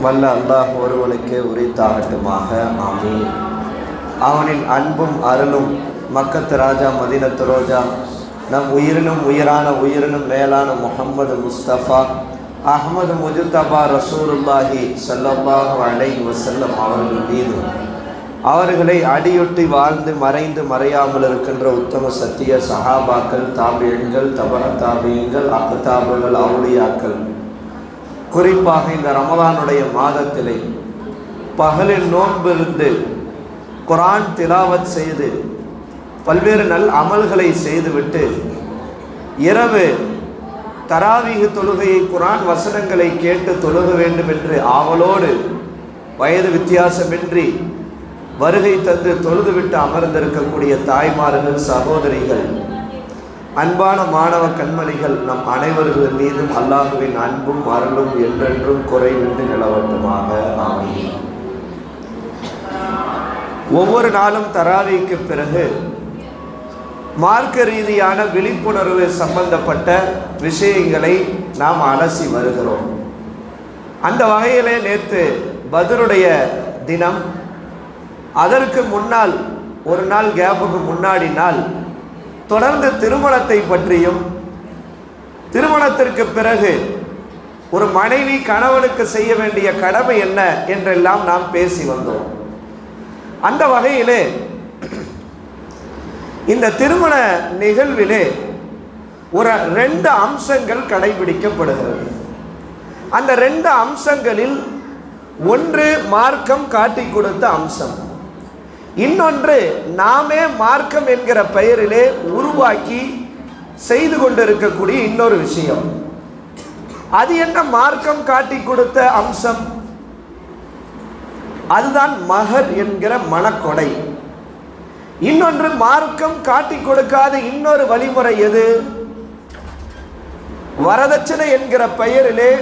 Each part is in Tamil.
வல்ல அல்லாஹ் ஒருவனுக்கே உரித்தாகட்டுமாக. ஆமீன். அவனின் அன்பும் அருளும் மக்கத்து ராஜா மதீனத்து ரோஜா நம் உயிரினும் உயிரினும் மேலான முஹம்மது முஸ்தபா அஹ்மது முஜ்தபா ரசூலுல்லாஹி ஸல்லல்லாஹு அலைஹி வஸல்லம் அவர்கள் மீது, அவர்களை அடியொட்டி வாழ்ந்து மறைந்து மறையாமல் இருக்கின்ற உத்தம சத்திய சஹாபாக்கள், தாபியீன்கள், தபஅ தாபியீன்கள், அக்தாபுகள், அவுலியாக்கள், குறிப்பாக இந்த ரமலானுடைய மாதத்திலே பகலில் நோன்பிருந்து குர்ஆன் திலாவத் செய்து பல்வேறு நல் அமல்களை செய்துவிட்டு இரவு தராவீஹ் தொழுகையை குர்ஆன் வசனங்களை கேட்டு தொழுக வேண்டும் என்று ஆவலோடு வயது வித்தியாசமின்றி வருகை தந்து தொழுதுவிட்டு அமர்ந்திருக்கக்கூடிய தாய்மார்கள், சகோதரிகள், அன்பான மாணவ கண்மணிகள், நம் அனைவர்கள் மீதும் அல்லாஹுவின் அன்பும் அருளும் என்றென்றும் குறைவின்றி நிலவட்டுமாக. ஆமீன். ஒவ்வொரு நாளும் தராவீக்கு பிறகு மார்க்க ரீதியான விழிப்புணர்வு சம்பந்தப்பட்ட விஷயங்களை நாம் அலசி வருகிறோம். அந்த வகையிலே நேற்று பத்ருடைய தினம், அதற்கு முன்னால் ஒரு நாள் கேப்புக்கு முன்னாடி நாள் தொடர்ந்து திருமணத்தை பற்றியும், திருமணத்திற்கு பிறகு ஒரு மனைவி கணவனுக்கு செய்ய வேண்டிய கடமை என்ன என்றெல்லாம் நாம் பேசி வந்தோம். அந்த வகையிலே இந்த திருமண நிகழ்விலே ஒரு 2 அம்சங்கள் கடைபிடிக்கப்படுகிறது. அந்த 2 அம்சங்களில் ஒன்று மார்க்கம் காட்டி கொடுத்த அம்சம், இன்னொன்று நாமே மார்க்கம் என்கிற பெயரிலே உருவாக்கி செய்து கொண்டிருக்கக்கூடிய இன்னொரு விஷயம். அது என்ன மார்க்கம் காட்டி கொடுத்த அம்சம்? அதுதான் மஹர் என்கிற மணக்கொடை. இன்னொன்று மார்க்கம் காட்டி கொடுக்காத இன்னொரு வழிமுறை எது? வரதட்சணை என்கிற பெயரிலே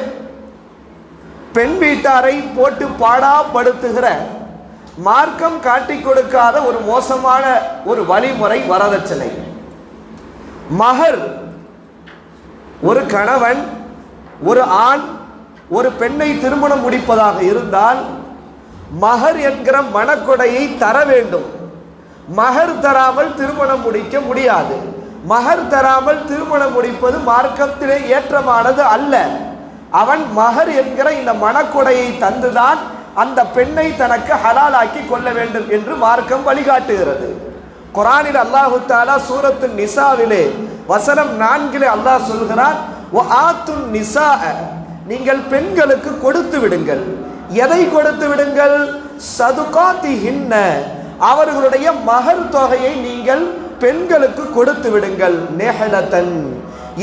பெண் வீட்டாரை போட்டு பாடாப்படுத்துகிற, மார்க்கம் காட்டி கொடுக்காத ஒரு மோசமான ஒரு வழிமுறை வரதட்சணை. மஹர், ஒரு கணவன் ஒரு ஆண் ஒரு பெண்ணை திருமணம் முடிப்பதாக இருந்தால் மஹர் என்கிற மணக்கொடையை தர வேண்டும். மஹர் தராமல் திருமணம் முடிக்க முடியாது. மஹர் தராமல் திருமணம் முடிப்பது மார்க்கத்திலே ஏற்றமானது அல்ல. அவன் மஹர் என்கிற இந்த மணக்கொடையை தந்துதான் அந்த பெண்ணை தனக்கு ஹலாலாக்கி கொள்ள வேண்டும் என்று மார்க்கம் வழிகாட்டுகிறது. குர்ஆனில் அல்லாஹு தஆலா சூரத்து நிசாவிலே வசனம் 4 அல்லாஹ் சொல்கிறான், வஆத்துன் நிசா, நீங்கள் பெண்களுக்கு கொடுத்து விடுங்கள். எதை கொடுத்து விடுங்கள்? சதுகாத்திஹின்ன, அவர்களுடைய மஹர் தொகையை நீங்கள் பெண்களுக்கு கொடுத்து விடுங்கள். நெஹலத்தன்,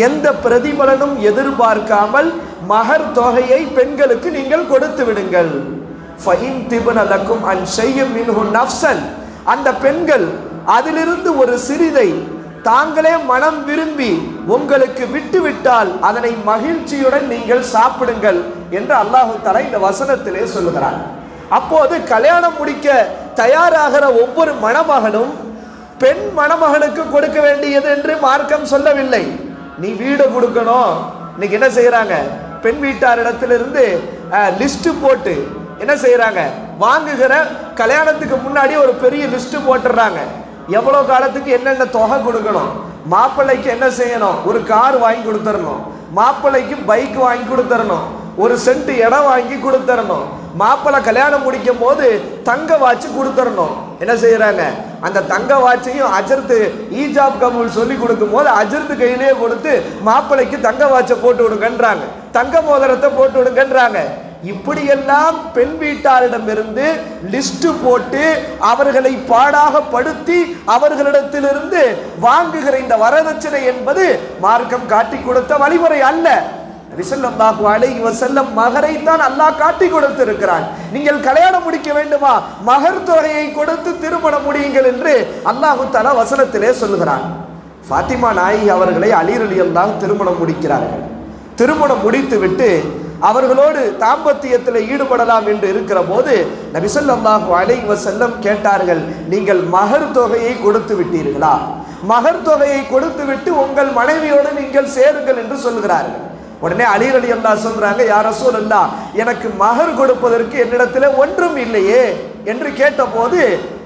எந்த பிரதிபலனும் எதிர்பார்க்காமல் மஹர் தொகையை பெண்களுக்கு நீங்கள் கொடுத்து விடுங்கள். ஃபஇன் திப்ன லக்கும் அன் ஷைஇன் மின்ஹு நஃப்ஸன், அந்த பெண்கள் அதிலிருந்து ஒரு சிறிதை தாங்களே மனம் விரும்பி உங்களுக்கு விட்டுவிட்டால் அதனை மகிழ்ச்சியுடன் நீங்கள் சாப்பிடுங்கள் என்று அல்லாஹு தஆலா இந்த வசனத்திலே சொல்லுகிறார். அப்போது கல்யாணம் முடிக்க தயாராகிற ஒவ்வொரு மணமகனும் பெண் மணமகனுக்கு கொடுக்க வேண்டியது என்று மார்க்கம் சொல்லவில்லை. நீ வீடு கொடுக்கணும். இன்னைக்கு என்ன செய்யறாங்க? பெண் வீட்டாரிடத்திலிருந்து லிஸ்ட் போட்டு என்ன செய்யறாங்க? வாங்குகிற கல்யாணத்துக்கு முன்னாடி ஒரு பெரிய லிஸ்ட் போட்டுறாங்க. எவ்வளோ காலத்துக்கு என்னென்ன தொகை கொடுக்கணும், மாப்பிள்ளைக்கு என்ன செய்யணும், ஒரு கார் வாங்கி கொடுத்துடணும், மாப்பிள்ளைக்கு பைக் வாங்கி கொடுத்துடணும், ஒரு சென்ட் இடம் வாங்கி கொடுத்துடணும், மாப்பிள்ளை கல்யாணம் முடிக்கும் போது தங்க வாட்சி கொடுத்துடணும். என்ன செய்யறாங்க? அந்த தங்க வாட்சையும் அஜர்த்து ஈஜாப் கபூல் சொல்லி கொடுக்கும் போது அஜர்த்து கையிலேயே கொடுத்து மாப்பிள்ளைக்கு தங்க வாட்சை போட்டு விடுங்கன்றாங்க, தங்க மோதிரத்தை போட்டு விடுங்கன்றாங்க. இப்படியெல்லாம் பெண் வீட்டாரிடமிருந்து லிஸ்ட் போட்டு அவர்களை பாடாக படுத்தி அவர்களிடத்திலிருந்து வாங்குகிற இந்த வரதட்சணை என்பது மார்க்கம் காட்டி கொடுத்த வழிமுறை அல்ல. ஸல்லல்லாஹு அலைஹி வஸல்லம் மஹரை தான் அல்லாஹ் காட்டி கொடுத்திருக்கிறான். நீங்கள் கல்யாணம் முடிக்க வேண்டுமா, மஹர் தொகையை கொடுத்து திருமணம் முடியுங்கள் என்று அல்லாஹு தஆலா வசனத்திலே சொல்கிறான். ஃபாத்திமா நாயகி அவர்களை அலி ரலியல்லாஹு திருமணம் முடிக்கிறார்கள். திருமணம் முடித்து விட்டு அவர்களோடு தாம்பத்தியத்தில் ஈடுபடலாம் என்று இருக்கிற போது நபி ஸல்லல்லாஹு அலைஹி வஸல்லம் கேட்டார்கள், நீங்கள் மஹர் தொகையை கொடுத்து விட்டீர்களா? மஹர் தொகையை கொடுத்து விட்டு உங்கள் மனைவியோடு நீங்கள் சேருங்கள் என்று சொல்கிறார்கள். உடனே அலி ரலியல்லாஹு சொல்றாங்க, யா ரசூலல்லாஹ், எனக்கு மஹர் கொடுப்பதற்கு என்னிடத்தில் ஒன்றும் இல்லையே என்று கேட்டபோது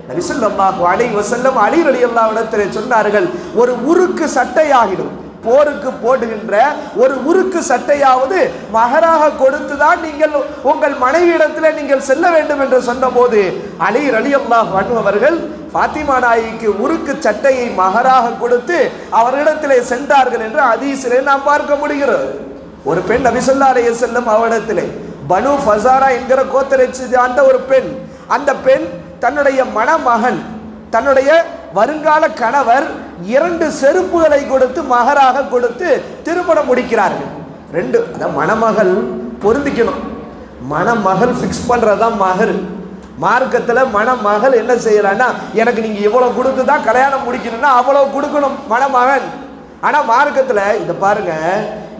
நபி ஸல்லல்லாஹு அலைஹி வஸல்லம் அலி ரலியல்லாஹு இடத்தில் சொன்னார்கள், ஒரு உருக்கு சட்டையாகிடும், போருக்கு போடுகின்ற ஒரு உருக்கு சட்டையாவது மகராக கொடுத்துதான் நீங்கள் உங்கள் மனைவியிடத்தில் நீங்கள் செல்ல வேண்டும் என்று சொன்னபோது அலி ரலியல்லாஹு அன்ஹு அவர்கள் ஃபாத்திமா நாயிக்கு உருக்கு சட்டையை மகராக கொடுத்து அவரிடத்திலே சென்றார்கள் என்று ஹதீஸிலே நாம் பார்க்க முடிகிறது. ஒரு பெண் நபி ஸல்லல்லாஹு அலைஹி வஸல்லம் அவரிடத்திலே பனு ஃபஸாரா என்கிற கோத்திரத்தை சார்ந்த ஒரு பெண், அந்த பெண் தன்னுடைய மணமகன், தன்னுடைய வருங்கால கணவர் 2 செருப்புகளை கொடுத்து மகராக கொடுத்து திருமணம் முடிக்கிறார்கள். 2 அதான் மணமகள் பொருந்திக்கணும், மணமகள் ஃபிக்ஸ் பண்றதுதான் மகர். மார்க்கத்தில் மணமகள் என்ன செய்யறான்னா, எனக்கு நீங்க இவ்வளவு கொடுத்து தான் கல்யாணம் முடிக்கணும்னா அவ்வளவு கொடுக்கணும் மணமகன். ஆனா மார்க்கத்தில் இதை பாருங்க,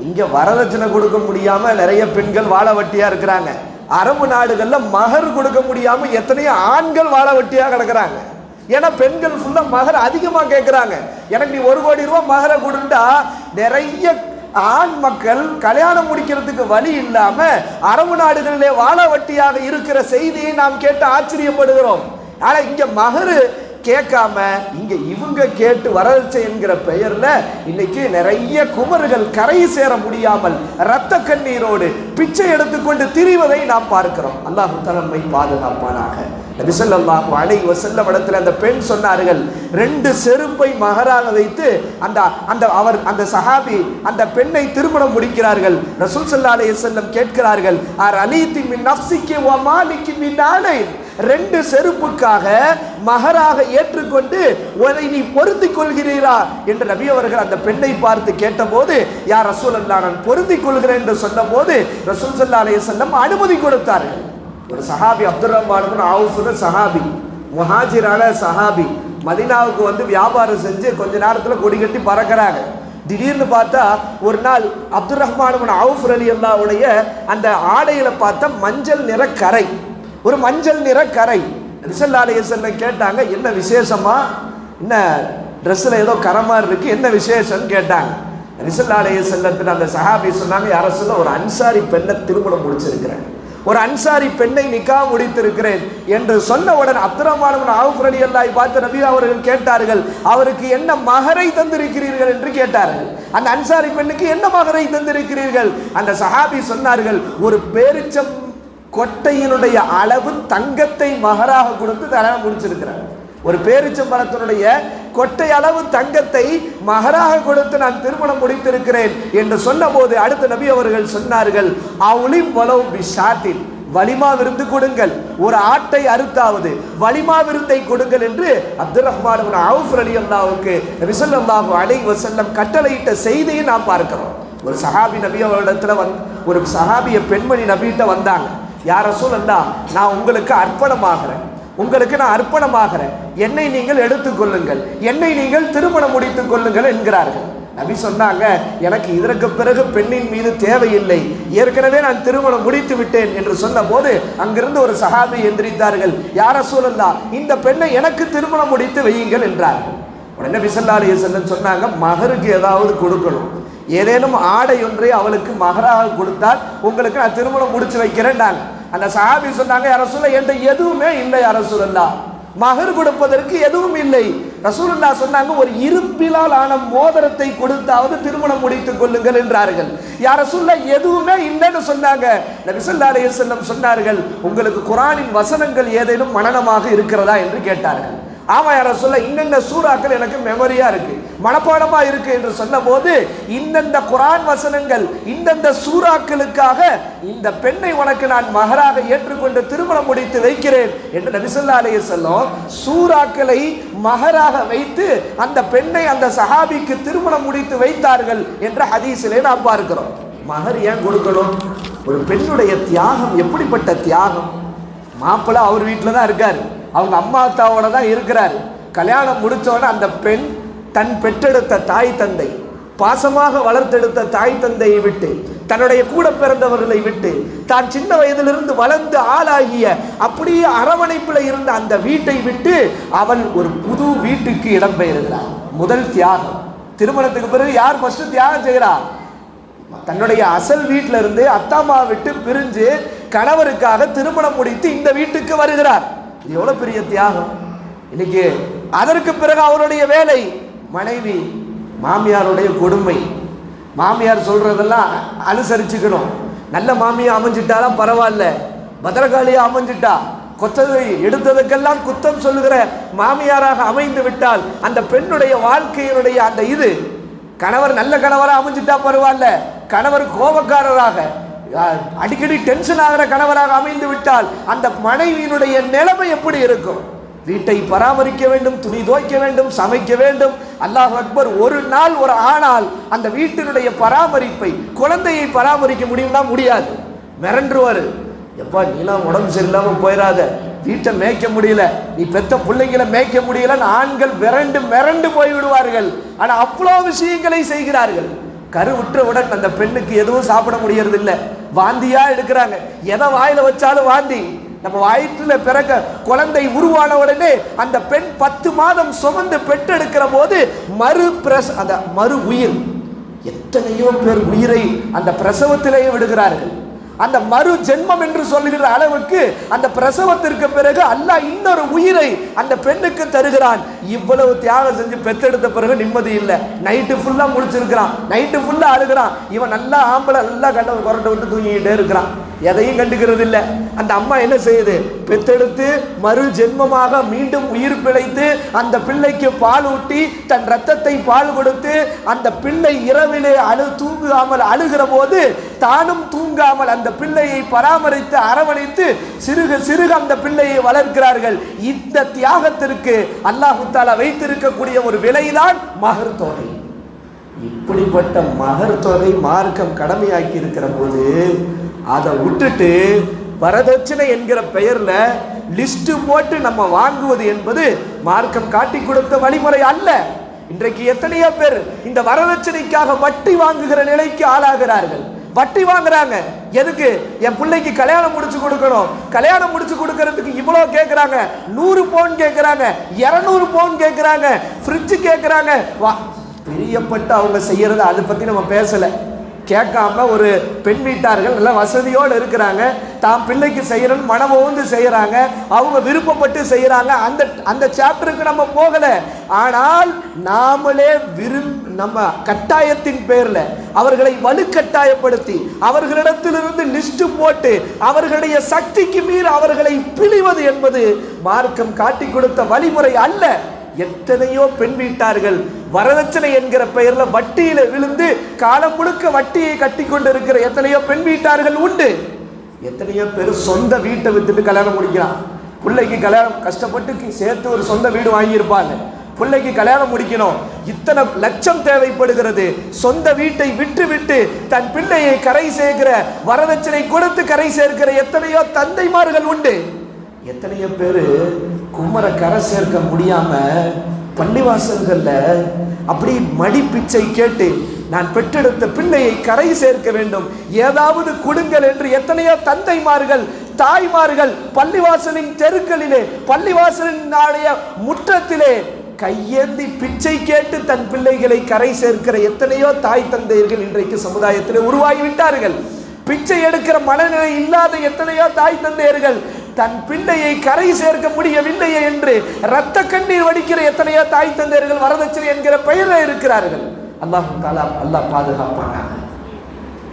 இங்க வரதட்சணை கொடுக்க முடியாம நிறைய பெண்கள் வாழ வட்டியா இருக்கிறாங்க. அரபு நாடுகள்ல மகர் கொடுக்க முடியாம எத்தனையோ ஆண்கள் வாழ வட்டியா கிடக்குறாங்க. ஏன்னா பெண்கள் ஃபுல்லா மகர் அதிகமா கேட்கிறாங்க. எனக்கு நீ 1 கோடி ரூபாய் மகரை கொடுத்தா நிறைய ஆண் மக்கள் கல்யாணம் முடிக்கிறதுக்கு வழி இல்லாம அரபு நாடுகளிலே வாழ வட்டியாக இருக்கிற செய்தியை நாம் கேட்டு ஆச்சரியப்படுகிறோம். ஆனா இங்க மகரு கேட்காம இங்க இவங்க கேட்டு வரதட்சணை என்கிற பெயர்ல இன்னைக்கு நிறைய குமர்கள் கரை சேர முடியாமல் இரத்த கண்ணீரோடு பிச்சை எடுத்துக்கொண்டு திரிவதை நாம் பார்க்கிறோம். அல்லாஹ் நம்மை பாதுகாப்பானாக. நபி ஸல்லல்லாஹு அலைஹி வஸல்லம் இடத்துல அந்த பெண் சொன்னார்கள், 2 செருப்பை மகராக வைத்து அந்த சஹாபி அந்த பெண்ணை திருமணம் முடிக்கிறார்கள். ரசூல் ஸல்லல்லாஹு அலைஹி வஸல்லம் கேட்கிறார்கள், அலீதி மின் நஃப்ஸிகி வ மாலிகி மின் அலைன், 2 செருப்புக்காக மகராக ஏற்றுக்கொண்டு உன்னை நீ பொருந்திக் கொள்கிறீரா என்று நபி அவர்கள் அந்த பெண்ணை பார்த்து கேட்டபோது, யா ரசூலல்லாஹ், நான் பொருந்திக் கொள்கிறேன் என்று சொன்னபோது ரசூல் ஸல்லல்லாஹு அலைஹி வஸல்லம் அனுமதி கொடுத்தார்கள். ஒரு சஹாபி அப்துர் ரஹ்மான் இப்னு அவுஃப் சஹாபி, முஹாஜிரான சஹாபி, மதீனாவுக்கு வந்து வியாபாரம் செஞ்சு கொஞ்ச நேரத்தில் கொடி கட்டி பறக்கிறாங்க. திடீர்னு பார்த்தா ஒரு நாள் அப்துர் ரஹ்மான் இப்னு அவுஃப் ரலியல்லாஹு உடைய அந்த ஆடையில பார்த்தா மஞ்சள் நிற கரை, ஒரு மஞ்சள் நிற கரை. நபி ஸல்லல்லாஹு அலைஹி வஸல்லம் கேட்டாங்க, என்ன விசேஷமா, என்ன ட்ரெஸ்ல ஏதோ கரமா இருக்கு, என்ன விசேஷம்னு கேட்டாங்க. நபி ஸல்லல்லாஹு அலைஹி வஸல்லம் அந்த சஹாபி சொன்னாங்க, யா ரசூலல்லாஹ், ஒரு அன்சாரி பெண்ணை திருமணம் முடிச்சிருக்கிறேன், ஒரு அன்சாரி பெண்ணை நிக்கா முடித்திருக்கிறேன் என்று சொன்னவுடன் அப்துர் ரஹ்மான் இப்னு அவுஃப் ரலியல்லாஹு பார்த்து நபி அவர்கள் கேட்டார்கள், அவருக்கு என்ன மகரை தந்திருக்கிறீர்கள் என்று கேட்டார்கள். அந்த அன்சாரி பெண்ணுக்கு என்ன மகரை தந்திருக்கிறீர்கள்? அந்த சஹாபி சொன்னார்கள், ஒரு பேரிச்சம் கொட்டையினுடைய அளவு தங்கத்தை மகராக கொடுத்து கல்யாணம் முடிச்சிருக்கிறார். ஒரு பேரிச்சம்பழத்தினுடைய கொட்டை அளவு தங்கத்தை மகராக கொடுத்து நான் திருமணம் முடித்திருக்கிறேன் என்று சொன்னபோது அடுத்த நபி அவர்கள் சொன்னார்கள், அவுலிம் வலவ் பிஷாத்தின், வலிமா விருந்து கொடுங்கள், ஒரு ஆட்டை அறுத்தாவது வலிமா விருந்தை கொடுங்கள் என்று அப்துர் ரஹ்மான் இப்னு அவுஃப் ரலியல்லாஹுவுக்கு நபி ஸல்லல்லாஹு அலைஹி வஸல்லம் கட்டளையிட்ட செய்தியை நாம் பார்க்கிறோம். ஒரு சஹாபி நபி அவரிடத்துல ஒரு சஹாபிய பெண்மணி நபிகிட்ட வந்தாங்க, யா ரசூலல்லாஹ், நான் உங்களுக்கு அர்ப்பணமாகிறேன், உங்களுக்கு நான் அர்ப்பணமாகிறேன், என்னை நீங்கள் எடுத்துக்கொள்ளுங்கள், என்னை நீங்கள் திருமணம் முடித்துக் கொள்ளுங்கள் என்கிறார்கள். நபி சொன்னாங்க, எனக்கு இதற்கு பிறகு பெண்ணின் மீது தேவையில்லை, ஏற்கனவே நான் திருமணம் முடித்து விட்டேன் என்று சொன்ன போது அங்கிருந்து ஒரு சஹாபி எந்திரித்தார்கள், யா ரசூலல்லாஹ், இந்த பெண்ணை எனக்கு திருமணம் முடித்து வையுங்கள் என்றார்கள். உடனே நபி ஸல்லல்லாஹு அலைஹி வஸல்லம் சொன்னாங்க, மகருக்கு ஏதாவது கொடுக்கணும், ஏதேனும் ஆடை ஒன்றை அவளுக்கு மகராக கொடுத்தால் உங்களுக்கு நான் திருமணம் முடிச்சு வைக்கிறேன். அந்த சஹாபி சொன்னாங்க, யா ரசூலல்லாஹ், என்கிட்ட எதுவுமே இல்லை யா ரசூலல்லாஹ், மகர் கொடுப்பதற்கு எதுவும் இல்லை. ரசூலுல்லாஹ் சொன்னாங்க, ஒரு இரும்பிலால் ஆன மோதிரத்தை கொடுத்தாவது திருமணம் முடித்துக் கொள்ளுங்கள் என்றார்கள். யா ரசூலல்லாஹ், எதுவுமே இல்லைன்னு சொன்னாங்க. நபி ஸல்லல்லாஹு அலைஹி வஸல்லம் சொன்னார்கள், உங்களுக்கு குர்ஆனின் வசனங்கள் ஏதேனும் மனனமாக இருக்கிறதா என்று கேட்டார்கள். ஆமா யா ரசூலல்லாஹ், இன்னென்ன சூறாக்கள் எனக்கு மெமரியா இருக்கு, மனப்பாடமா இருக்கு என்று சொன்ன போது, இந்தந்த குர்ஆன் வசனங்கள் இந்தந்த சூறாக்களுக்காக இந்த பெண்ணை உனக்கு நான் மகராக ஏற்றுக்கொண்டு திருமணம் முடித்து வைக்கிறேன் என்று நபி ஸல்லல்லாஹு அலைஹி வஸல்லம் சூறாக்களை மகராக வைத்து அந்த பெண்ணை அந்த சஹாபிக்கு திருமணம் முடித்து வைத்தார்கள் என்ற ஹதீஸிலே நாம் பார்க்கிறோம். மகர் ஏன் கொடுக்கணும்? ஒரு பெண்ணுடைய தியாகம் எப்படிப்பட்ட தியாகம்! மாப்பிள்ளை அவர் வீட்டில் தான் இருக்காரு, அவங்க அம்மா அத்தாவோட தான் இருக்கிறார். கல்யாணம் முடிச்சோட அந்த பெண் தன் பெற்றெடுத்த தாய் தந்தை, பாசமாக வளர்த்தெடுத்த தாய் தந்தையை விட்டு, தன்னுடைய கூட பிறந்தவர்களை விட்டு, தான் சின்ன வயதிலிருந்து வளர்ந்து ஆளாகிய அப்படியே அரவணைப்பில் இருந்த அந்த வீட்டை விட்டு அவள் ஒரு புது வீட்டுக்கு இடம்பெயர்கிறார். முதல் தியாகம். திருமணத்துக்கு பிறகு யார் ஃபர்ஸ்ட் தியாகம் செய்கிறார்? தன்னுடைய அசல் வீட்டில இருந்து அத்தாமா விட்டு பிரிஞ்சு கணவருக்காக திருமணம் முடித்து இந்த வீட்டுக்கு வருகிறார். இது எவ்வளவு பெரிய தியாகம் இன்னைக்கு. அதற்கு பிறகு அவருடைய வேலை, மனைவி மாமியாருடைய கொடுமை. மாமியார் சொல்றதெல்லாம் அனுசரிச்சுக்கணும். நல்ல மாமியா அமைஞ்சிட்டாலும் பரவாயில்ல, பத்திரகாளியா அமைஞ்சிட்டா, கொத்ததை எடுத்ததுக்கெல்லாம் குத்தம் சொல்லுகிற மாமியாராக அமைந்து விட்டால் அந்த பெண்ணுடைய வாழ்க்கையினுடைய அந்த இது, கணவர் நல்ல கணவராக அமைஞ்சிட்டா பரவாயில்ல, கணவர் கோபக்காரராக அடிக்கடி டென்ஷன் ஆகிற கணவராக அமைந்து விட்டால் அந்த மனைவியினுடைய நிலைமை எப்படி இருக்கும்? வீட்டை பராமரிக்க வேண்டும், துணி துவைக்க வேண்டும், சமைக்க வேண்டும். அல்லாஹ் அக்பர். ஒரு நாள் ஒரு ஆணால் அந்த வீட்டினுடைய பராமரிப்பை, குழந்தையை பராமரிக்க முடியும்னா முடியாது. மிரண்டுருவாரு. எப்பா நீலாம் உடம்பு சரியில்லாம போயிடாத, வீட்டை மேய்க்க முடியல, நீ பெத்த பிள்ளைங்களை மேய்க்க முடியலன்னு ஆண்கள் மிரண்டு போய்விடுவார்கள். ஆனா அவ்வளோ விஷயங்களை செய்கிறார்கள். கரு விட்டவுடன் அந்த பெண்ணுக்கு எதுவும் சாப்பிட முடியறது இல்லை, வாந்தியா எடுக்கிறாங்க. எதை வாயில வச்சாலும் வாந்தி. நம்ம வயிற்றுல பிறக்க குழந்தை உருவான உடனே அந்த பெண் 10 மாதம் சுமந்து பெற்றெடுக்கிற போது மறு உயிர், எத்தனையோ பேர் உயிரை அந்த பிரசவத்திலேயே விடுகிறார்கள். அந்த மறு ஜென்மம் என்று சொல்லுகிற அளவுக்கு அந்த பிரசவத்திற்கு பிறகு அல்லாஹ் இன்னொரு உயிரை அந்த பெண்ணுக்கு தருகிறான். இவ்வளவு தியாகம் செஞ்சு பெற்றெடுத்த பிறகு நிம்மதி இல்லை. நைட்டு ஃபுல்லா முடிச்சிருக்கிறான், நைட்டு ஃபுல்லா அழுகிறான். இவன் நல்லா ஆம்பளை நல்லா கண்டவன் கொரட்டை விட்டு தூங்கிக்கிட்டே இருக்கிறான், எதையும் கண்டுக்கிறது இல்லை. அந்த அம்மா என்ன செய்யுது? பெற்றெடுத்து மறு ஜென்மமாக மீண்டும் உயிர் பிழைத்து அந்த பிள்ளைக்கு பால் ஊட்டி தன் ரத்தத்தை பால் கொடுத்து அந்த பிள்ளை இரவிலே தூங்காமல் அழுகிற போது தானும் தூங்காமல் அந்த பிள்ளையை பராமரித்து அரவணைத்து சிறுக சிறுக அந்த பிள்ளையை வளர்க்கிறார்கள். இந்த தியாகத்திற்கு அல்லாஹ் தஆலா வைத்திருக்கக்கூடிய ஒரு விலைதான் மஹர் தொகை. இப்படிப்பட்ட மஹர் தொகை மார்க்கம் கடமையாக்கி இருக்கிற போது அதை விட்டுட்டு வரதட்சணை என்கிற பெயர்ல லிஸ்ட் போட்டு நம்ம வாங்குவது என்பது மார்க்கம் காட்டி கொடுத்த வழிமுறை அல்ல. இன்றைக்கு எத்தனையோ பேர் இந்த வரதட்சணைக்காக வட்டி வாங்குகிற நிலைக்கு ஆளாகிறார்கள். வட்டி வாங்குறாங்க. எதுக்கு? என் பிள்ளைக்கு கல்யாணம் முடிச்சு கொடுக்கணும், கல்யாணம் முடிச்சு கொடுக்கறதுக்கு இவ்வளவு கேட்கிறாங்க, 100 பவுன் கேட்கிறாங்க, 200 பவுன் கேட்கிறாங்க, ஃப்ரிட்ஜ் கேட்கிறாங்க. பிரியப்பட்டு அவங்க செய்யறது, அதை பத்தி நம்ம பேசல. கேட்காம ஒரு பெண் வீட்டார்கள் நல்ல வசதியோடு இருக்கிறாங்க, தாம் பிள்ளைக்கு செய்யறன்னு மனமோந்து செய்யறாங்க, அவங்க விருப்பப்பட்டு செய்யறாங்க. அந்த சாப்டருக்கு நம்ம போகல. ஆனால் நாமளே நம்ம கட்டாயத்தின் பேர்ல அவர்களை வலுக்கட்டாயப்படுத்தி அவர்களிடத்திலிருந்து லிஸ்ட் போட்டு அவர்களுடைய சக்திக்கு மீறி அவர்களை பிழிவது என்பது மார்க்கம் காட்டி கொடுத்த வழிமுறை அல்ல. எத்தனையோ பெண் வீட்டார்கள் வரதட்சணை என்கிற பெயர்ல வட்டியில விழுந்து காலம் முழுக்க வட்டியை கட்டி கொண்டிருக்கிற எத்தனையோ பெண் வீட்டார்கள் உண்டு. எத்தனையோ பேர் சொந்த வீட்டை வித்துட்டு கல்யாணம் முடிக்கிறான். பிள்ளைக்கு கல்யாணம் கஷ்டப்பட்டு சேர்த்து ஒரு சொந்த வீடு வாங்கியிருப்பாங்க. பிள்ளைக்கு கல்யாணம் முடிக்கணும், இத்தனை லட்சம் தேவைப்படுகிறது. சொந்த வீட்டை விட்டு விட்டு தன் பிள்ளையை கரை சேர்க்கிற, வரதட்சணை கொடுத்து கரை சேர்க்கிற எத்தனையோ தந்தைமார்கள் உண்டு. எத்தனையோ பேரு குமர கரை சேர்க்க முடியாம பள்ளிவாசல்கள்ல அப்படி மடி பிச்சை கேட்டு நான் பெற்றெடுத்த பிள்ளையை கரை சேர்க்க வேண்டும், ஏதாவது கொடுங்கள் என்று எத்தனையோ தந்தைமார்கள் தாய்மார்கள் பள்ளிவாசலின் தெருக்களிலே பள்ளிவாசலின் முற்றத்திலே கையேந்தி பிச்சை கேட்டு தன் பிள்ளைகளை கரை சேர்க்கிற எத்தனையோ தாய் தந்தையர்கள் இன்றைக்கு சமுதாயத்திலே உருவாகிவிட்டார்கள். பிச்சை எடுக்கிற மனநிலை இல்லாத எத்தனையோ தாய் தந்தையர்கள் தன் பிள்ளையை கரை சேர்க்க முடியவில்லையே என்று இரத்த கண்ணீர் வடிக்கிற எத்தனையோ தாய் தந்தையர்கள் வரதட்சணை என்கிற பெயரில் இருக்கிறார்கள். அல்லாஹ் பாதுகாப்பானாக.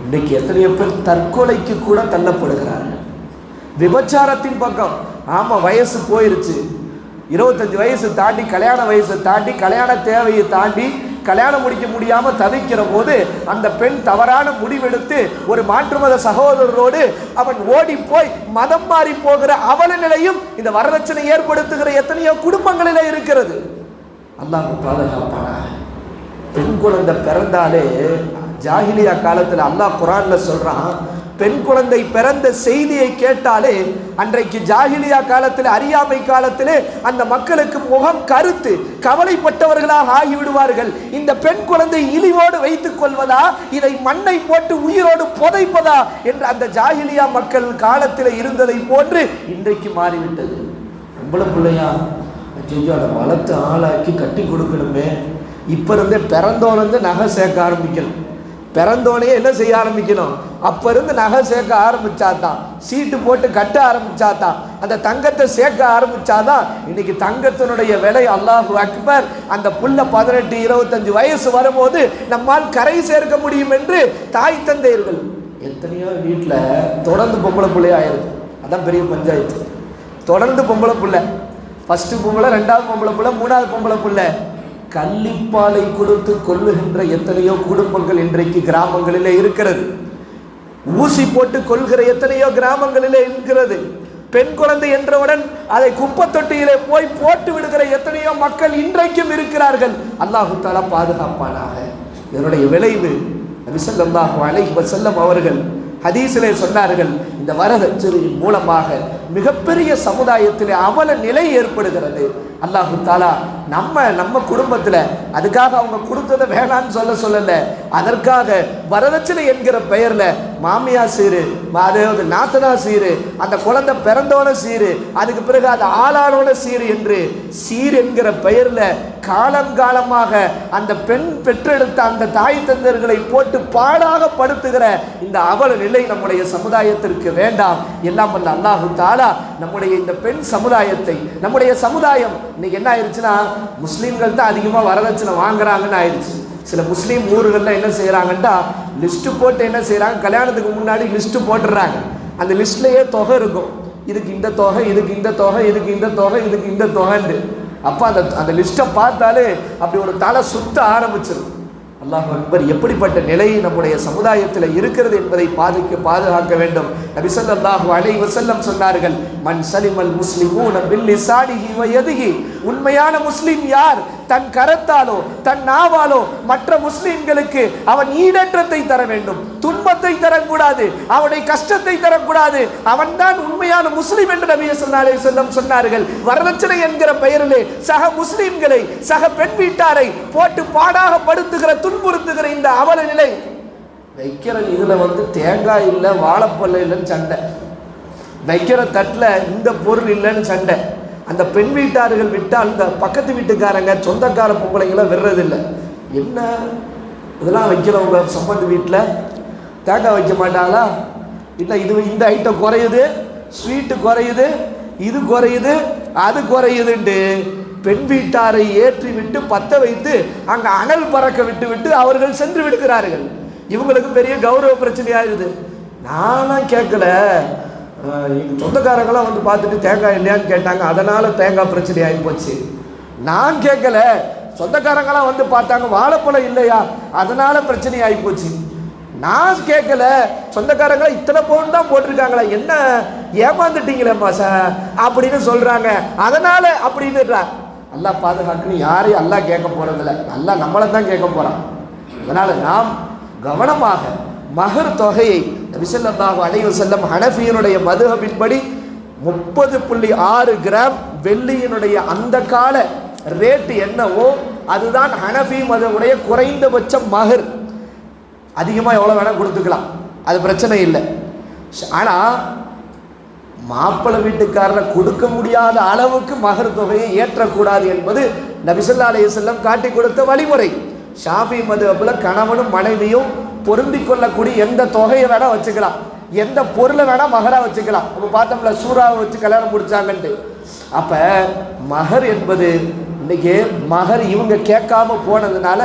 இன்னைக்கு எத்தனையோ பேர் தற்கொலைக்கு கூட தள்ளப்படுகிறார்கள். விபச்சாரத்தின் பக்கம். ஆமா, வயசு போயிருச்சு, 25 வயசு தாண்டி கல்யாண வயசை தாண்டி கல்யாண தேவையை தாண்டி கல்யாணம் முடிக்க முடியாம தவிக்கிற போது அந்த பெண் தவறான முடிவெடுத்து ஒரு மாற்று மத சகோதரரோடு அவன் ஓடி போய் மதம் மாறி போகிற அவல நிலையும் இந்த வரதட்சணை ஏற்படுத்துகிற எத்தனையோ குடும்பங்களிலே இருக்கிறது. அல்லாஹ் பாதுகாப்பானாக. பெண் குழந்தை பிறந்தாலே ஜாஹிலியா காலத்துல அல்லாஹ் குர்ஆன்ல சொல்றான், பெண் குழந்தை பிறந்த செய்தியை கேட்டாலே அன்றைக்கு ஜாஹிலியா காலத்தில் அறியாமை காலத்திலே அந்த மக்களுக்கு முகம் கருத்து கவலைப்பட்டவர்களாக ஆகிவிடுவார்கள். இந்த பெண் குழந்தை இழிவோடு வைத்துக் கொள்வதா, இதை மண்ணை போட்டு உயிரோடு புதைப்பதா என்று அந்த ஜாஹிலியா மக்கள் காலத்தில் இருந்ததை போன்று இன்றைக்கு மாறிவிட்டது. நம்மள பிள்ளையா அதை வளர்த்து ஆளாக்கி கட்டி கொடுக்கணுமே, இப்ப இருந்தே பிறந்தோன்னு நகை சேர்க்க ஆரம்பிக்கணும். பிறந்தோடனே என்ன செய்ய ஆரம்பிக்கணும்? அப்ப இருந்து நகை சேர்க்க ஆரம்பிச்சாதான், சீட்டு போட்டு கட்ட ஆரம்பிச்சாதான், அந்த தங்கத்தை சேர்க்க ஆரம்பிச்சாதான் இன்னைக்கு தங்கத்தினுடைய விலை அல்லாஹு அக்பர். அந்த புள்ள 18 25 வயசு வரும்போது நம்மால் கரை சேர்க்க முடியும் என்று தாய் தந்தையர்கள். எத்தனையோ வீட்டில் தொடர்ந்து பொம்பளை பிள்ளை ஆயிருக்கு. அதான் பெரிய பஞ்சாயத்து. தொடர்ந்து பொம்பளை பிள்ளை, ஃபர்ஸ்ட் பொம்பளை, 2வது பொம்பளை பிள்ளை, 3வது பொம்பளை பிள்ளை. கள்ளிப்பாலை கொடுத்து கொல்லுகின்ற எத்தனையோ குடும்பங்கள் இன்றைக்கு கிராமங்களிலே இருக்கிறது. ஊசி போட்டு கொள்கிற எத்தனையோ கிராமங்களிலே இருக்கிறது. பெண் குழந்தை என்றவுடன் அதை குப்பை தொட்டியிலே போய் போட்டு விடுகிற எத்தனையோ மக்கள் இன்றைக்கும் இருக்கிறார்கள். அல்லாஹு தஆலா பாதுகாப்பானாக. இதனுடைய விளைவு நபி ஸல்லல்லாஹு அலைஹி வஸல்லம் அவர்கள் ஹதீஸிலே சொன்னார்கள், இந்த வரதட்சணையின் மூலமாக மிகப்பெரிய சமுதாயத்திலே அவல நிலை ஏற்படுகிறது. அல்லாஹு தாலா நம்ம குடும்பத்தில் அதுக்காக அவங்க கொடுத்ததை வேணான்னு சொல்லல, அதற்காக வரதட்சணை என்கிற பெயர்ல மாமியா சீரு, அதாவது நாத்தனா சீரு, அந்த குழந்தை பிறந்தோன சீரு, அதுக்கு பிறகு அது ஆளானோன சீரு என்று சீர் என்கிற பெயர்ல காலங்காலமாக அந்த பெண் பெற்றெடுத்த அந்த தாய் தந்தர்களை போட்டு பாடாக படுத்துகிற இந்த அவல நிலை நம்முடைய சமுதாயத்திற்கு வேண்டாம். எல்லாம் வல்ல அல்லாஹு தாலா நம்முடைய இந்த பெண் சமுதாயத்தை, நம்முடைய சமுதாயம் இன்னைக்கு என்ன ஆயிடுச்சுன்னா, முஸ்லீம்கள் தான் அதிகமாக வரதட்சணை வாங்குறாங்கன்னு ஆயிடுச்சு. சில முஸ்லீம் ஊர்களில் என்ன செய்கிறாங்கன்னா, லிஸ்ட்டு போட்டு என்ன செய்கிறாங்க, கல்யாணத்துக்கு முன்னாடி லிஸ்ட்டு போட்டுடுறாங்க. அந்த லிஸ்ட்லேயே தொகை இருக்கும், இதுக்கு இந்த தொகை, இதுக்கு இந்த தொகை, இதுக்கு இந்த தொகை, இதுக்கு இந்த தொகைன்னு. அப்போ அந்த லிஸ்ட்டை பார்த்தாலே அப்படி ஒரு தலை சுத்த ஆரம்பிச்சிடும். அல்லாஹ் அக்பர். எப்படிப்பட்ட நிலை நம்முடைய சமுதாயத்தில் இருக்கிறது என்பதை பாதுகாக்க வேண்டும். நபி ஸல்லல்லாஹு அலைஹி வஸல்லம் சொன்னார்கள், மன் சலிமல் முஸ்லிமூன பில் லிசானிஹி வ யதிஹி. உண்மையான முஸ்லிம் யார்? தன் கரத்தாலோ தன் நாவாலோ மற்ற முஸ்லிம்களுக்கு அவன் ஈடற்றத்தை தர வேண்டும், துன்பத்தை தரக்கூடாது, அவனுடைய கஷ்டத்தை தரக்கூடாது. அவன் தான் உண்மையான முஸ்லிம் என்று நபி ஸல்லல்லாஹு அலைஹி வஸல்லம் சொன்னார்கள். வரதட்சணை என்கிற பெயரிலே சக முஸ்லிம்களை, சக பெண் வீட்டாரை போட்டு பாடாக படுத்துகிற, துன்புறுத்துகிற இந்த அவல நிலை. வைக்கிற இதுல தேங்காய் இல்லை, வாழைப்பழம் இல்லைன்னு சண்டை, வைக்கிற தட்டில் இந்த பொருள் இல்லைன்னு சண்டை. அந்த பெண் வீட்டார்கள் விட்டால் இந்த பக்கத்து வீட்டுக்காரங்க, சொந்தக்கார பொம்பளைங்களை விடுறதில்லை. என்ன இதெல்லாம் வைக்கிறவங்க சம்பந்தி வீட்டில் தேங்காய் வைக்க மாட்டாங்களா? இல்லை, இது இந்த ஐட்டம் குறையுது, ஸ்வீட்டு குறையுது, இது குறையுது, அது குறையுதுன்ட்டு பெண் வீட்டாரை ஏற்றி விட்டு பற்ற வைத்து அங்கே அனல் பறக்க விட்டு விட்டு அவர்கள் சென்று விடுகிறார்கள். இவங்களுக்கு பெரிய கௌரவ பிரச்சனையாயிருது. நானும் கேட்கல, எங்கள் சொந்தக்காரங்களாம் பார்த்துட்டு தேங்காய் இல்லையான்னு கேட்டாங்க, அதனால் தேங்காய் பிரச்சனை ஆகி போச்சு. நான் கேட்கல, சொந்தக்காரங்களாம் பார்த்தாங்க வாழைப்பழம் இல்லையா, அதனால் பிரச்சனை ஆகி போச்சு. நான் கேட்கல, சொந்தக்காரங்களா இத்தனை பவுன் தான் போட்டிருக்காங்களா, என்ன ஏமாந்துட்டீங்களேம்மா சார் அப்படின்னு சொல்கிறாங்க, அதனால் அப்படின்னு. அல்லாஹ் பாதுகாக்கணும். யாரையும் அல்லாஹ் கேட்க போகிறதில்ல, அல்லாஹ் நம்மளை தான் கேட்க போகிறான். அதனால் நாம் கவனமாக மஹர் தொகையை நபி ஸல்லல்லாஹு அலைஹி வஸல்லம் ஹனஃபியினுடைய மதுஹபின்படி 30.6 கிராம் வெள்ளியினுடைய அந்த கால ரேட்டு என்னவோ அதுதான் ஹனஃபி மதுவுடைய குறைந்தபட்ச மஹர். அதிகமாக எவ்வளோ வேணால் கொடுத்துக்கலாம், அது பிரச்சனை இல்லை. ஆனால் மாப்பிள்ளை வீட்டுக்காரரை கொடுக்க முடியாத அளவுக்கு மஹர் தொகையை ஏற்றக்கூடாது என்பது நபி ஸல்லல்லாஹு அலைஹி வஸல்லம் காட்டி கொடுத்த வழிமுறை. ஷாஃபி மதுஹபில் கணவனும் மனைவியும் பொருந்தி கொள்ளக்கூடிய எந்த தொகையை வேணால் வச்சுக்கலாம், எந்த பொருளை வேணால் மகராக வச்சுக்கலாம். நம்ம பார்த்தோம்ல, சூறாவை வச்சு கல்யாணம் முடிச்சாங்கன்ட்டு. அப்போ மஹர் என்பது இன்னைக்கு மஹர் இவங்க கேட்காம போனதுனால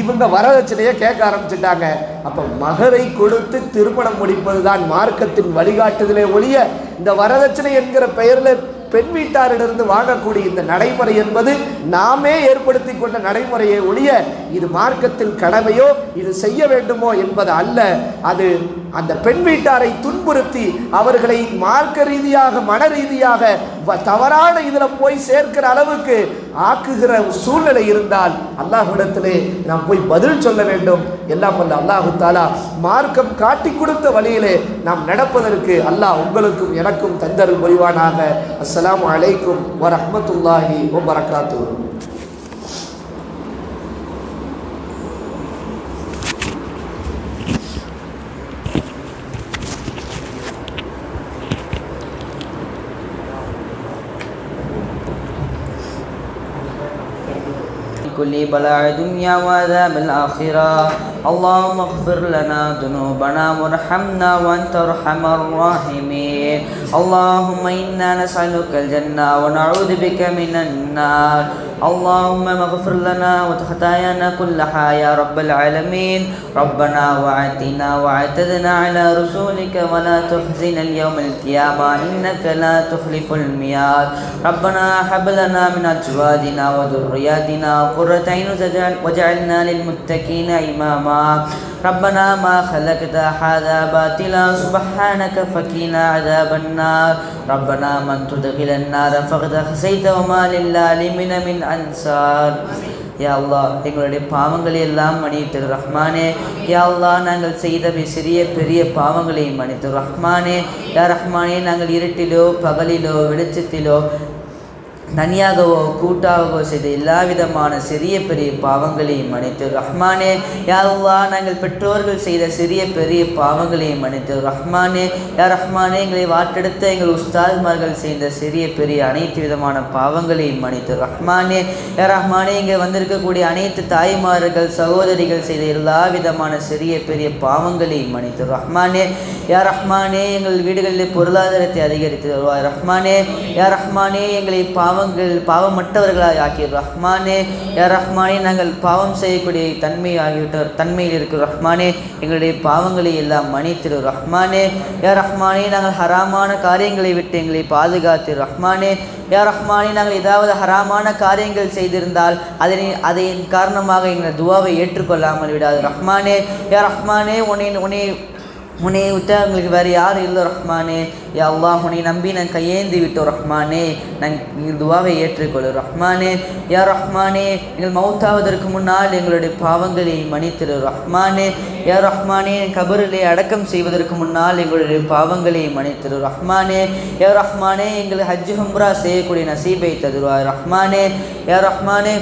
இவங்க வரதட்சணையை கேட்க ஆரம்பிச்சுட்டாங்க. அப்போ மஹரை கொடுத்து திருமணம் முடிப்பது தான் மார்க்கத்தின் வழிகாட்டுதலே ஒழிய இந்த வரதட்சணை என்கிற பெயரில் பெண் வீட்டாரிடமிருந்து வாங்கக்கூடிய இந்த நடைமுறை என்பது நாமே ஏற்படுத்தி கொண்ட நடைமுறையை ஒழிய இது மார்க்கத்தில் கடமையோ இது செய்ய வேண்டுமோ என்பது அல்ல. அது அந்த பெண் வீட்டாரை துன்புறுத்தி அவர்களை மார்க்க ரீதியாக மன ரீதியாக தவறான இதில் போய் சேர்க்கிற அளவுக்கு ஆக்குகிற சூழ்நிலை இருந்தால் அல்லாஹ்விடத்திலே நாம் போய் பதில் சொல்ல வேண்டும். எல்லாம் வல்ல அல்லாஹு தாலா மார்க்கம் காட்டி கொடுத்த வழியிலே நாம் நடப்பதற்கு அல்லாஹ் உங்களுக்கும் எனக்கும் தந்தருள் புரிவானாக. அஸ்ஸலாமு அலைக்கும் வரஹ்மத்துல்லாஹி வபரகாத்துஹு. كل بلاء الدنيا وعذاب الآخرة. اللهم اغفر لنا ذنوبنا وارحمنا وأنت أرحم الراحمين. اللهم إنا نسألك الجنة ونعوذ بك من النار. اللهم اغفر لنا وخطايانا كلها يا رب العالمين. ربنا وعدنا وعتدنا على رسولك ولا تخزنا اليوم القيامة إنك لا تخلف الميعاد. ربنا هب لنا من أزواجنا وذرياتنا قرة أعين واجعلنا للمتقين إماما. ربنا ما خلقت هذا باطلا سبحانك فقنا عذاب النار. ربنا من تدخل النار فقد خزيت وما للظالمين من أنصار. யா அல்லாஹ் எங்களுடைய பாவங்களை எல்லாம் மன்னித்து ரஹ்மானே. யா அல்லாஹ் நாங்கள் செய்த சிறிய பெரிய பாவங்களை மன்னித்து ரஹ்மானே. யா ரஹ்மானே நாங்கள் இருட்டிலோ பகலிலோ வெளிச்சத்திலோ தனியாகவோ கூட்டாகவோ செய்த எல்லா விதமான சிறிய பெரிய பாவங்களையும் மன்னித்து ரஹ்மானே. யா அல்லாஹ் நாங்கள் பெற்றோர்கள் செய்த சிறிய பெரிய பாவங்களையும் மன்னித்து ரஹ்மானே. யா ரஹ்மானே எங்களை வாட்டெடுத்த எங்கள் உஸ்தாத்மார்கள் செய்த சிறிய பெரிய அனைத்து விதமான பாவங்களையும் மன்னித்து ரஹ்மானே. யா ரஹ்மானே இங்கே வந்திருக்கக்கூடிய அனைத்து தாய்மார்கள் சகோதரிகள் செய்த எல்லா விதமான சிறிய பெரிய பாவங்களையும் மன்னித்து ரஹ்மானே. யா ரஹ்மானே எங்கள் வீடுகளில் பொருளாதாரத்தை அதிகரித்து வருவாய் ரஹ்மானே. யா ரஹ்மானே எங்களை பாவமற்றவர்களாக ஆக்கிய ரஹ்மானே. யா ரஹ்மானே நாங்கள் பாவம் செய்யக்கூடிய தன்மையில் இருக்கிற ரஹ்மானே எங்களுடைய பாவங்களை எல்லாம் மன்னித்திரு ரஹ்மானே. யா ரஹ்மானே நாங்கள் ஹராமான காரியங்களை விட்டு எங்களை பாதுகாத்து ரஹ்மானே. யா ரஹ்மானே நாங்கள் ஏதாவது ஹராமான காரியங்கள் செய்திருந்தால் அதன் காரணமாக எங்கள் துவாவை ஏற்றுக்கொள்ளாமல் விடாது ரஹ்மானே. யா ரஹ்மானே உன்னை விட்டால் எங்களுக்கு வேறு யாரும் இல்லை ரஹ்மானே. யா அல்லாஹ் உன்னை நம்பி நான் கையேந்தி விட்டோம் ரஹ்மானே. நாங்கள் துவாவை ஏற்றுக்கொள்ளும் ரஹ்மானே. யா ரஹ்மானே எங்கள் மௌத்தாவதற்கு முன்னால் எங்களுடைய பாவங்களை மன்னித்திரு ரஹ்மானே. யா ரஹ்மானே கபரிலே அடக்கம் செய்வதற்கு முன்னால் எங்களுடைய பாவங்களை மன்னித்திரு ரஹ்மானே. யா ரஹ்மானே எங்கள் ஹஜ் உம்ரா செய்யக்கூடிய நசீபை தருவாய் ரஹ்மானே. யா ரஹ்மானே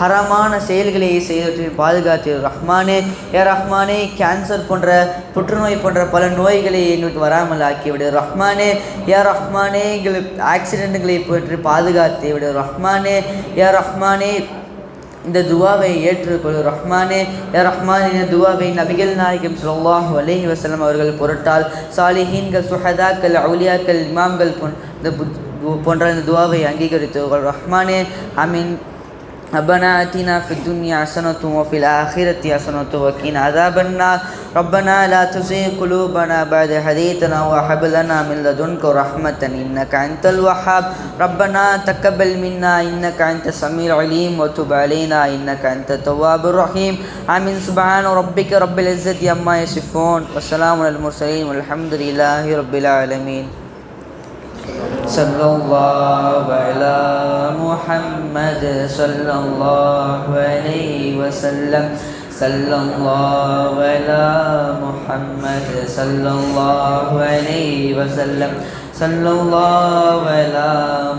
ஹரமான செயல்களை செய்வதை பாதுகாத்து ரஹ்மானே. யா ரஹ்மானே கேன்சர் போன்ற புற்றுநோய் போன்ற பல நோய்களை எங்களுக்கு வராமல் ஆக்கிவிடு ரஹ்மானே. யா ரஹ்மானே எங்களுக்கு ஆக்சிடென்ட்களை பற்றி பாதுகாத்து விடு ரஹ்மானே. யா ரஹ்மானே இந்த துவாவை ஏற்றுக்கொள் ரஹ்மானே. யா ரஹ்மானே இந்த துவாவை நபிகள் நாயகம் ஸல்லல்லாஹு அலைஹி வஸல்லம் அவர்கள் பொருட்டால் சாலிஹீன்கள் சுஹதாக்கள் அவுலியாக்கள் இமாம்கள் போன்ற இந்த துவாவை அங்கீகரித்து ரஹ்மானே. ஆமீன். ربنا آتنا في الدنيا حسنة وفي الآخرة حسنة وقنا عذاب النار. ربنا لا تزغ قلوبنا بعد إذ هديتنا وهب لنا من لدنك رحمة إنك أنت الوهاب. ربنا تقبل منا إنك أنت السميع العليم وتب علينا إنك أنت التواب الرحيم. آمين. سبحان ربك رب العزة عما يصفون وسلام على المرسلين والحمد لله رب العالمين. صلى الله على محمد صلى الله عليه وسلم. صلى الله على محمد صلى الله عليه وسلم. صلى الله على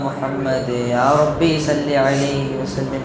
محمد يا ربي صل عليه وسلم.